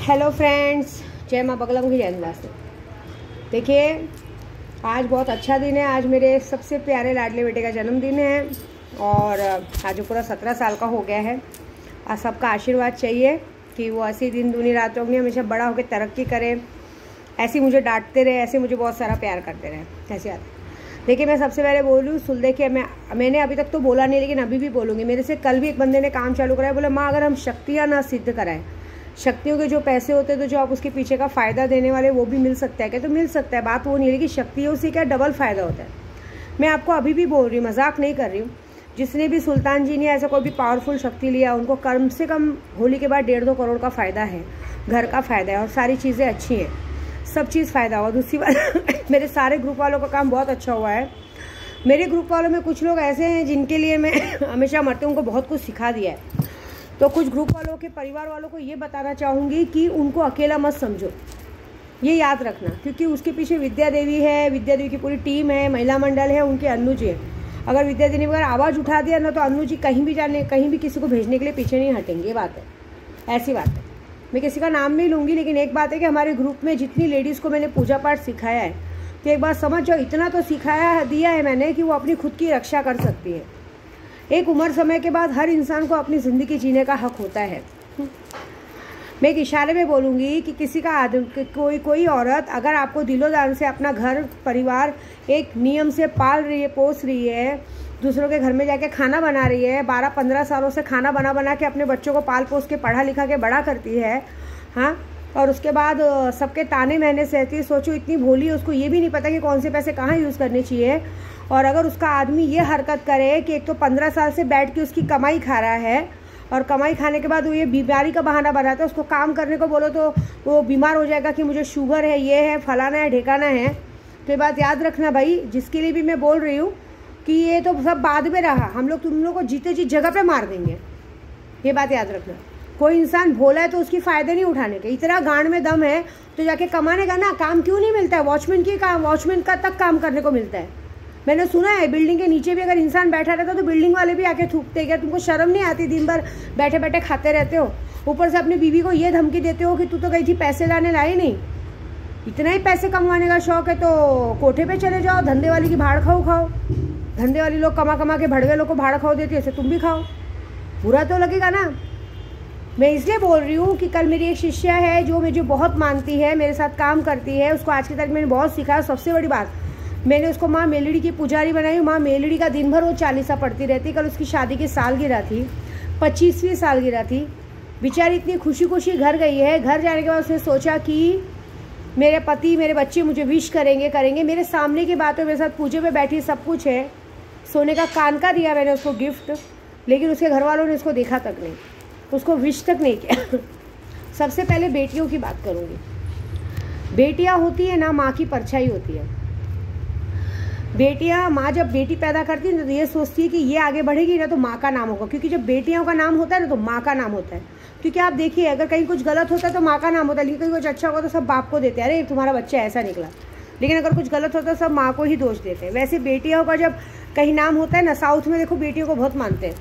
Hello friends, जय माँ बगलम की जय से। देखिए, आज बहुत अच्छा दिन है। आज मेरे सबसे प्यारे लाडले बेटे का जन्मदिन है और आज वो पूरा 17 साल का हो गया है। आज सबका आशीर्वाद चाहिए कि वो ऐसे दिन दूनी रातों में हमेशा बड़ा होकर तरक्की करे, ऐसे मुझे डांटते रहे, ऐसे मुझे बहुत सारा प्यार करते रहे। ऐसे आता। देखिए, मैं सबसे पहले बोलूँ सुन, देखिए मैंने अभी तक तो बोला नहीं, लेकिन अभी भी बोलूँगी। मेरे से कल भी एक बंदे ने काम चालू कराया, बोला माँ अगर हम शक्तियाँ ना सिद्ध कराएं, शक्तियों के जो पैसे होते हैं तो जो आप उसके पीछे का फ़ायदा देने वाले वो भी मिल सकता है क्या? तो मिल सकता है, बात वो नहीं है, लेकिन शक्तियों से क्या डबल फ़ायदा होता है। मैं आपको अभी भी बोल रही हूँ, मजाक नहीं कर रही हूँ। जिसने भी सुल्तान जी ने ऐसा कोई भी पावरफुल शक्ति लिया, उनको कम से कम होली के बाद 1.5-2 करोड़ का फ़ायदा है, घर का फ़ायदा है और सारी चीज़ें अच्छी हैं, सब चीज़ फ़ायदा हुआ। दूसरी बात, मेरे सारे ग्रुप वालों का काम बहुत अच्छा हुआ है। मेरे ग्रुप वालों में कुछ लोग ऐसे हैं जिनके लिए मैं हमेशा मरते उनको बहुत कुछ सिखा दिया है। तो कुछ ग्रुप वालों के परिवार वालों को ये बताना चाहूँगी कि उनको अकेला मत समझो, ये याद रखना, क्योंकि उसके पीछे विद्या देवी है, विद्या देवी की पूरी टीम है, महिला मंडल है, उनके अन्नू जी है। अगर विद्या देवी अगर आवाज़ उठा दिया ना तो अन्नू जी कहीं भी जाने, कहीं भी किसी को भेजने के लिए पीछे नहीं हटेंगे। ये बात है, ऐसी बात है। मैं किसी का नाम नहीं लूँगी, लेकिन एक बात है कि हमारे ग्रुप में जितनी लेडीज़ को मैंने पूजा पाठ सिखाया है, तो एक बात समझ जाओ, इतना तो सिखाया दिया है मैंने कि वो अपनी खुद की रक्षा कर सकती है। एक उम्र समय के बाद हर इंसान को अपनी ज़िंदगी जीने का हक होता है। मैं एक इशारे में बोलूँगी कि किसी का आदमी, कोई औरत अगर आपको दिलोदान से अपना घर परिवार एक नियम से पाल रही है, पोस रही है, दूसरों के घर में जाके खाना बना रही है, 12-15 सालों से खाना बना के अपने बच्चों को पाल पोस के पढ़ा लिखा के बड़ा करती है, हाँ, और उसके बाद सबके ताने महने सहती है। सोचो, इतनी भोली है, उसको ये भी नहीं पता कि कौन से पैसे कहाँ यूज़ करने चाहिए। और अगर उसका आदमी ये हरकत करे कि एक तो 15 साल से बैठ के उसकी कमाई खा रहा है और कमाई खाने के बाद वो ये बीमारी का बहाना बनाता है, उसको काम करने को बोलो तो वो बीमार हो जाएगा कि मुझे शुगर है, ये है, फलाना है, ढेकाना है। तो ये बात याद रखना भाई, जिसके लिए भी मैं बोल रही हूँ कि ये तो सब बाद में रहा, हम लोग तुम लोग को जीते जी जगह पे मार देंगे। ये बात याद रखना। कोई इंसान भोला है तो उसकी फ़ायदे नहीं उठाने के, इतना गांड में दम है तो जाके कमाने का ना। काम क्यों नहीं मिलता है? वॉचमैन का तक काम करने को मिलता है। मैंने सुना है बिल्डिंग के नीचे भी अगर इंसान बैठा रहता तो बिल्डिंग वाले भी आके थूकते। क्या तुमको शर्म नहीं आती? दिन भर बैठे बैठे खाते रहते हो, ऊपर से अपनी बीवी को ये धमकी देते हो कि तू तो गई थी पैसे लाने, लाई नहीं। इतना ही पैसे कमाने का शौक है तो कोठे पे चले जाओ, धंधे वाली की भाड़ खाओ। धंधे वाली लोग कमा के भड़वे लोग को भाड़ खाओ देती है, ऐसे तुम भी खाओ, बुरा तो लगेगा ना। मैं इसलिए बोल रही हूँ कि कल मेरी एक शिष्या है जो मुझे बहुत मानती है, मेरे साथ काम करती है, उसको आज की तारीख मैंने बहुत सिखाया। सबसे बड़ी बात, मैंने उसको माँ मेलड़ी की पुजारी बनाई। माँ मेलड़ी का दिन भर वो 40सा पढ़ती रहती। कल उसकी शादी की सालगिरह थी, 25वीं सालगिरह थी। बेचारी इतनी खुशी खुशी घर गई है। घर जाने के बाद उसने सोचा कि मेरे पति, मेरे बच्चे मुझे विश करेंगे। मेरे सामने की बात है, मेरे साथ पूजे पे बैठी, सब कुछ है। सोने का कान का दिया मैंने उसको गिफ्ट, लेकिन उसके घर वालों ने उसको देखा तक नहीं, उसको विश तक नहीं किया। सबसे पहले बेटियों की बात करूँगी। बेटियाँ होती है ना, माँ की परछाई होती है। बेटियाँ, माँ जब बेटी पैदा करती है तो ये सोचती है कि ये आगे बढ़ेगी ना तो माँ का नाम होगा, क्योंकि जब बेटियों का नाम होता है ना तो माँ का नाम होता है। क्योंकि आप देखिए, अगर कहीं कुछ गलत होता है तो माँ का नाम होता है, लेकिन कहीं कुछ अच्छा होगा तो सब बाप को देते हैं, अरे तुम्हारा बच्चा ऐसा निकला। लेकिन अगर कुछ गलत होता है सब माँ को ही दोष देते हैं। वैसे बेटियों का जब कहीं नाम होता है ना, साउथ में देखो बेटियों को बहुत मानते हैं,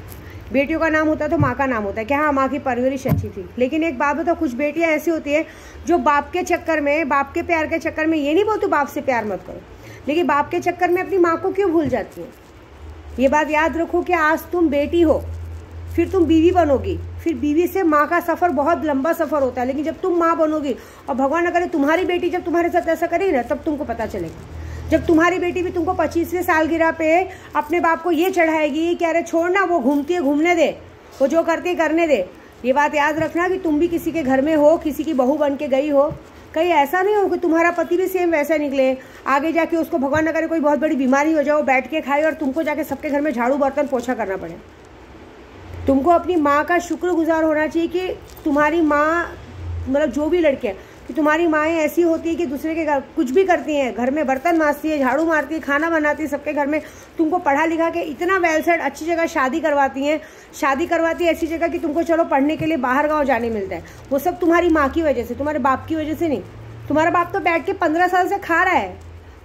बेटियों का नाम होता है तो माँ का नाम होता है कि हाँ माँ की परवरिश अच्छी थी। लेकिन एक बात बताओ, कुछ बेटियाँ ऐसी होती है जो बाप के चक्कर में, बाप के प्यार के चक्कर में, ये नहीं बोलती बाप से प्यार मत करो, लेकिन बाप के चक्कर में अपनी माँ को क्यों भूल जाती है। ये बात याद रखो कि आज तुम बेटी हो, फिर तुम बीवी बनोगी, फिर बीवी से माँ का सफ़र बहुत लंबा सफ़र होता है। लेकिन जब तुम माँ बनोगी और भगवान न करे तुम्हारी बेटी जब तुम्हारे साथ ऐसा करेगी ना, तब तुमको पता चलेगा। जब तुम्हारी बेटी भी तुमको 25वीं सालगिरह पे अपने बाप को ये चढ़ाएगी कि अरे छोड़ना, वो घूमती है घूमने दे, वो जो करती है करने दे। ये बात याद रखना कि तुम भी किसी के घर में हो, किसी की बहू बन के गई हो, कहीं ऐसा नहीं हो कि तुम्हारा पति भी सेम वैसा निकले, आगे जाके उसको भगवान न करे कोई बहुत बड़ी बीमारी हो जाओ, बैठ के खाए और तुमको जाके सबके घर में झाड़ू बर्तन पोछा करना पड़े। तुमको अपनी माँ का शुक्रगुजार होना चाहिए कि तुम्हारी माँ, मतलब जो भी लड़के हैं, कि तुम्हारी माएँ ऐसी होती है कि दूसरे के घर कुछ भी करती हैं, घर में बर्तन मांजती है, झाड़ू मारती है, खाना बनाती है, सबके घर में तुमको पढ़ा लिखा के इतना वेल सेट अच्छी जगह शादी करवाती हैं, ऐसी जगह कि तुमको चलो पढ़ने के लिए बाहर गाँव जाने मिलता है। वो सब तुम्हारी माँ की वजह से, तुम्हारे बाप की वजह से नहीं। तुम्हारा बाप तो बैठ के 15 साल से खा रहा है,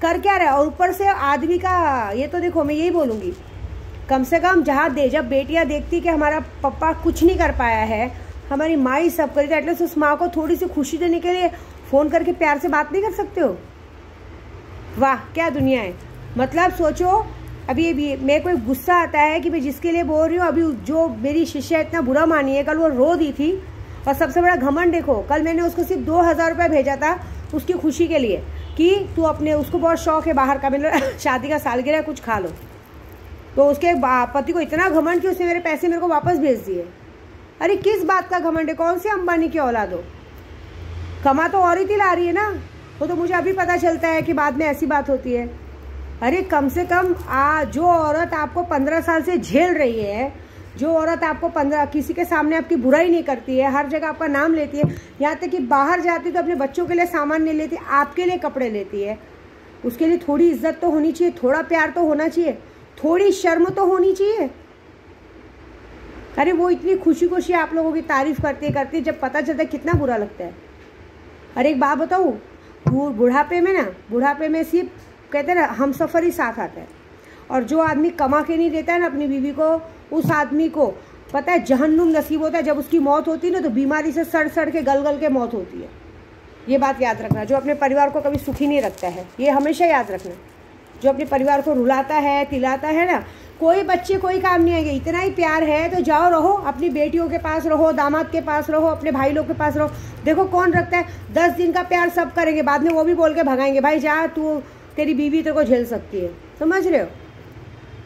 कर क्या रहा है, और ऊपर से आदमी का ये तो देखो, मैं यही बोलूँगी, कम से कम जब बेटियाँ देखती कि हमारा पापा कुछ नहीं कर पाया है, हमारी माँ ही सब करी, तो एटलीस्ट उस माँ को थोड़ी सी खुशी देने के लिए फ़ोन करके प्यार से बात नहीं कर सकते हो? वाह क्या दुनिया है। मतलब सोचो, अभी ये मेरे को गुस्सा आता है कि मैं जिसके लिए बोल रही हूँ, अभी जो मेरी शिष्या इतना बुरा मानी है, कल वो रो दी थी। और सबसे बड़ा घमंड देखो, कल मैंने उसको सिर्फ 2000 रुपये भेजा था उसकी खुशी के लिए कि तू अपने, उसको बहुत शौक है बाहर का, मतलब शादी का सालगिरह कुछ खा लो, तो उसके पति को इतना घमंड कि उसने मेरे पैसे मेरे को वापस भेज दिए। अरे किस बात का घमंड है? कौन सी अंबानी की औलाद हो? कमा तो और ही ला रही है ना। वो तो मुझे अभी पता चलता है कि बाद में ऐसी बात होती है। अरे कम से कम जो औरत आपको 15 साल से झेल रही है, जो औरत आपको 15 किसी के सामने आपकी बुराई नहीं करती है, हर जगह आपका नाम लेती है, यहाँ तक कि बाहर जाती तो अपने बच्चों के लिए सामान नहीं लेती, आपके लिए कपड़े लेती है, उसके लिए थोड़ी इज्जत तो होनी चाहिए, थोड़ा प्यार तो होना चाहिए, थोड़ी शर्म तो होनी चाहिए। अरे वो इतनी खुशी खुशी आप लोगों की तारीफ करती जब पता चलता है कितना बुरा लगता है। अरे एक बात बताऊँ, बुढ़ापे में सिर्फ कहते हैं ना हम सफ़र ही साथ आता है। और जो आदमी कमा के नहीं देता है ना अपनी बीवी को, उस आदमी को पता है जहन्नुम नसीब होता है। जब उसकी मौत होती है ना तो बीमारी से सड़ के गल के मौत होती है। ये बात याद रखना। जो अपने परिवार को कभी सुखी नहीं रखता है, ये हमेशा याद रखना। जो अपने परिवार को रुलाता है तिलाता है ना, कोई बच्चे कोई काम नहीं आएंगे। इतना ही प्यार है तो जाओ रहो, अपनी बेटियों के पास रहो, दामाद के पास रहो, अपने भाई लोग के पास रहो। देखो कौन रखता है, 10 दिन का प्यार सब करेंगे, बाद में वो भी बोल के भगाएंगे, भाई जा तू, तेरी बीवी तेरे को झेल सकती है। समझ रहे हो?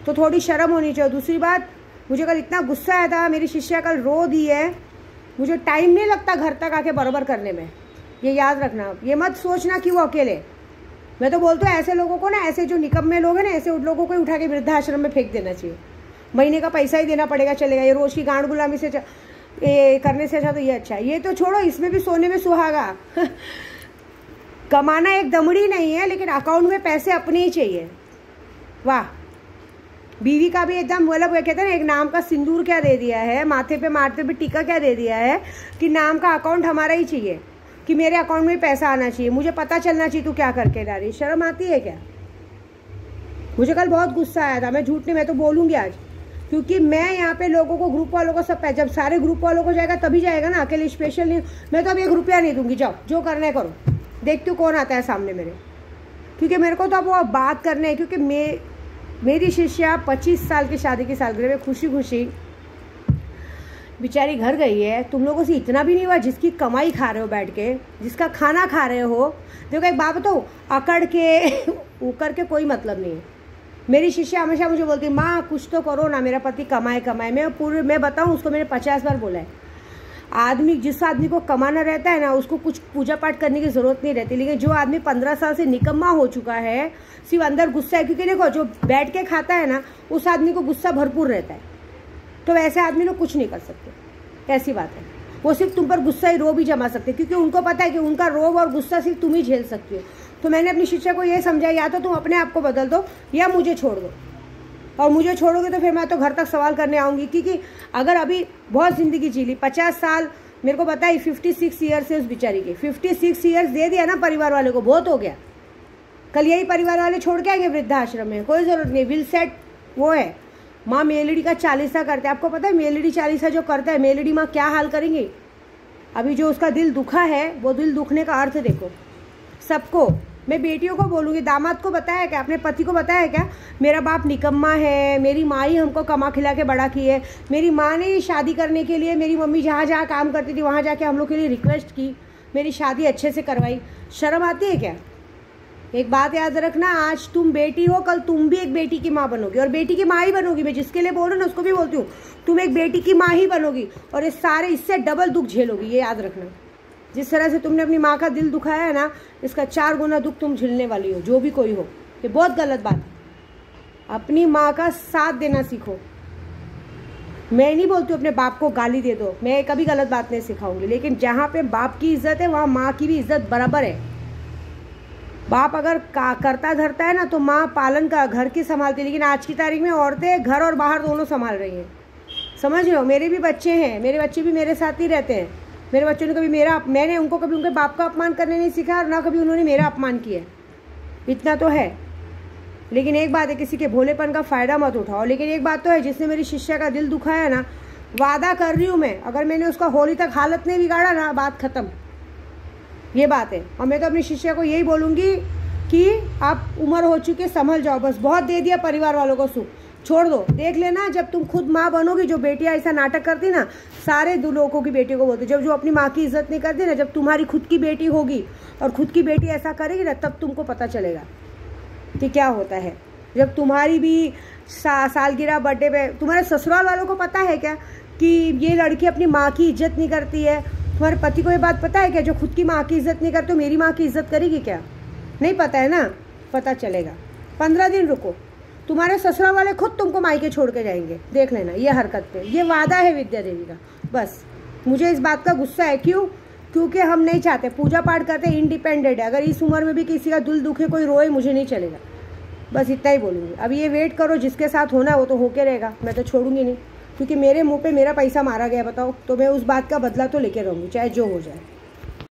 तो थोड़ी शर्म होनी चाहिए। दूसरी बात, मुझे कल इतना गुस्सा आया था, मेरी शिष्या कल रो दी है, मुझे टाइम नहीं लगता घर तक आके बराबर करने में। ये याद रखना, ये मत सोचना कि वो अकेले। मैं तो बोलती हूँ ऐसे लोगों को ना, ऐसे जो निकम्मे लोग हैं ना, ऐसे उन लोगों को उठा के वृद्धाश्रम में फेंक देना चाहिए। महीने का पैसा ही देना पड़ेगा, चलेगा। ये रोज की गांड गुलामी से करने से अच्छा तो ये अच्छा है। ये तो छोड़ो, इसमें भी सोने में सुहागा। कमाना एक दमड़ी नहीं है, लेकिन अकाउंट में पैसे अपने ही चाहिए। वाह। बीवी का भी एकदम मतलब कहते हैं ना, एक नाम का सिंदूर क्या दे दिया है, माथे पे मारते पे टीका क्या दे दिया है कि नाम का अकाउंट हमारा ही चाहिए, कि मेरे अकाउंट में पैसा आना चाहिए, मुझे पता चलना चाहिए तू क्या करके ला रही। शर्म आती है क्या? मुझे कल बहुत गुस्सा आया था, मैं झूठ नहीं, मैं तो बोलूँगी आज, क्योंकि मैं यहाँ पे लोगों को, ग्रुप वालों को सब, जब सारे ग्रुप वालों को जाएगा तभी जाएगा ना, अकेले स्पेशल नहीं। मैं तो अब 1 रुपया नहीं दूंगी, जाओ जो करना है करो, देखती हूँ कौन आता है सामने मेरे। क्योंकि मेरे को तो अब वो बात करने है, क्योंकि मेरी शिष्या 25 साल की शादी की सालगिरह में खुशी खुशी बेचारी घर गई है। तुम लोगों से इतना भी नहीं हुआ जिसकी कमाई खा रहे हो बैठ के, जिसका खाना खा रहे हो। देखो एक बात बताओ, अकड़ के उकड़ के कोई मतलब नहीं है। मेरी शिष्या हमेशा मुझे बोलती है, माँ कुछ तो करो ना, मेरा पति कमाए। मैं बताऊँ उसको, मैंने 50 बार बोला है, जिस आदमी को कमाना रहता है ना, उसको कुछ पूजा पाठ करने की ज़रूरत नहीं रहती। लेकिन जो आदमी 15 साल से निकम्मा हो चुका है, सिर्फ अंदर गुस्सा है। क्योंकि देखो जो बैठ के खाता है ना, उस आदमी को गुस्सा भरपूर रहता है, तो वैसे आदमी लोग कुछ नहीं कर सकते। ऐसी बात है, वो सिर्फ तुम पर गुस्सा ही रोब ही जमा सकते, क्योंकि उनको पता है कि उनका रोब और गुस्सा सिर्फ तुम ही झेल सकती हो। तो मैंने अपनी शिष्या को ये समझा, या तो तुम अपने आप को बदल दो या मुझे छोड़ दो। और मुझे छोड़ोगे तो फिर मैं तो घर तक सवाल करने आऊँगी। क्योंकि अगर अभी बहुत ज़िंदगी जी ली, 50 साल मेरे को बताई, 56 ईयर्स है उस बेचारी के, 56 ईयर्स दे दिया ना परिवार वाले को, बहुत हो गया। कल यही परिवार वाले छोड़ के आएंगे वृद्धाश्रम में, कोई ज़रूरत नहीं। विल सेट वो है, माँ मेलड़ी का 40 करते हैं। आपको पता है मेलड़ी 40 जो करता है, मेलड़ी माँ क्या हाल करेंगी? अभी जो उसका दिल दुखा है, वो दिल दुखने का अर्थ देखो। सबको मैं बेटियों को बोलूँगी, दामाद को बताया क्या, अपने पति को बताया क्या, मेरा बाप निकम्मा है, मेरी माँ ही हमको कमा खिला के बड़ा की है, मेरी माँ ने शादी करने के लिए मेरी मम्मी जहाँ जहाँ काम करती थी वहाँ जाके हम लोग के लिए रिक्वेस्ट की, मेरी शादी अच्छे से करवाई। शर्म आती है क्या? एक बात याद रखना, आज तुम बेटी हो, कल तुम भी एक बेटी की माँ बनोगी, और बेटी की माँ ही बनोगी। मैं जिसके लिए बोल रही हूँ ना उसको भी बोलती हूँ, तुम एक बेटी की माँ ही बनोगी, और ये सारे इससे डबल दुख झेलोगी। ये याद रखना, जिस तरह से तुमने अपनी माँ का दिल दुखाया है ना, इसका 4 गुना दुख तुम झेलने वाली हो, जो भी कोई हो। ये बहुत गलत बात है। अपनी माँ का साथ देना सीखो। मैं नहीं बोलती अपने बाप को गाली दे दो, मैं कभी गलत बात नहीं सिखाऊंगी, लेकिन जहाँ पे बाप की इज्जत है वहाँ माँ की भी इज्जत बराबर है। बाप अगर करता धरता है ना, तो माँ पालन का घर की संभालती है। लेकिन आज की तारीख में औरतें घर और बाहर दोनों संभाल रही हैं। समझ रहे हो? मेरे भी बच्चे हैं, मेरे बच्चे भी मेरे साथ ही रहते हैं। मेरे बच्चों ने मैंने उनको कभी उनके बाप का अपमान करने नहीं सीखा, और ना कभी उन्होंने मेरा अपमान किया, इतना तो है। लेकिन एक बात है, किसी के भोलेपन का फ़ायदा मत उठाओ। लेकिन एक बात तो है, जिसने मेरी शिष्या का दिल दुखाया ना, वादा कर रही हूँ मैं, अगर मैंने उसका होली तक हालत नहीं बिगाड़ा ना, बात खत्म। ये बात है। और मैं तो अपनी शिष्या को यही बोलूँगी कि आप उम्र हो चुकी है, संभल जाओ बस। बहुत दे दिया परिवार वालों को सुख, छोड़ दो। देख लेना जब तुम खुद माँ बनोगी, जो बेटियाँ ऐसा नाटक करती ना, सारे दो लोगों की बेटियों को बोलते, जब जो अपनी माँ की इज्जत नहीं करती ना, जब तुम्हारी खुद की बेटी होगी और खुद की बेटी ऐसा करेगी ना, तब तुमको पता चलेगा कि क्या होता है। जब तुम्हारी भी सालगिरह बर्थडे पे तुम्हारे ससुराल वालों को पता है क्या कि ये लड़की अपनी माँ की इज्जत नहीं करती है, तुम्हारे पति को ये बात पता है क्या, जो खुद की माँ की इज्जत नहीं करते, तो मेरी माँ की इज्जत करेगी क्या? नहीं पता है ना, पता चलेगा। 15 दिन रुको, तुम्हारे ससुराल वाले खुद तुमको मायके छोड़ के जाएंगे, देख लेना। ये हरकत पे ये वादा है विद्या देवी का। बस मुझे इस बात का गुस्सा है। क्यों? क्योंकि हम नहीं चाहते, पूजा पाठ करते इंडिपेंडेंट है। अगर इस उम्र में भी किसी का दिल दुखे, कोई रोए, मुझे नहीं चलेगा। बस इतना ही बोलूँगी। अब ये वेट करो, जिसके साथ होना है वो तो होके रहेगा, मैं तो छोड़ूंगी नहीं, क्योंकि मेरे मुंह पे मेरा पैसा मारा गया, बताओ, तो मैं उस बात का बदला तो लेके रहूँगी, चाहे जो हो जाए।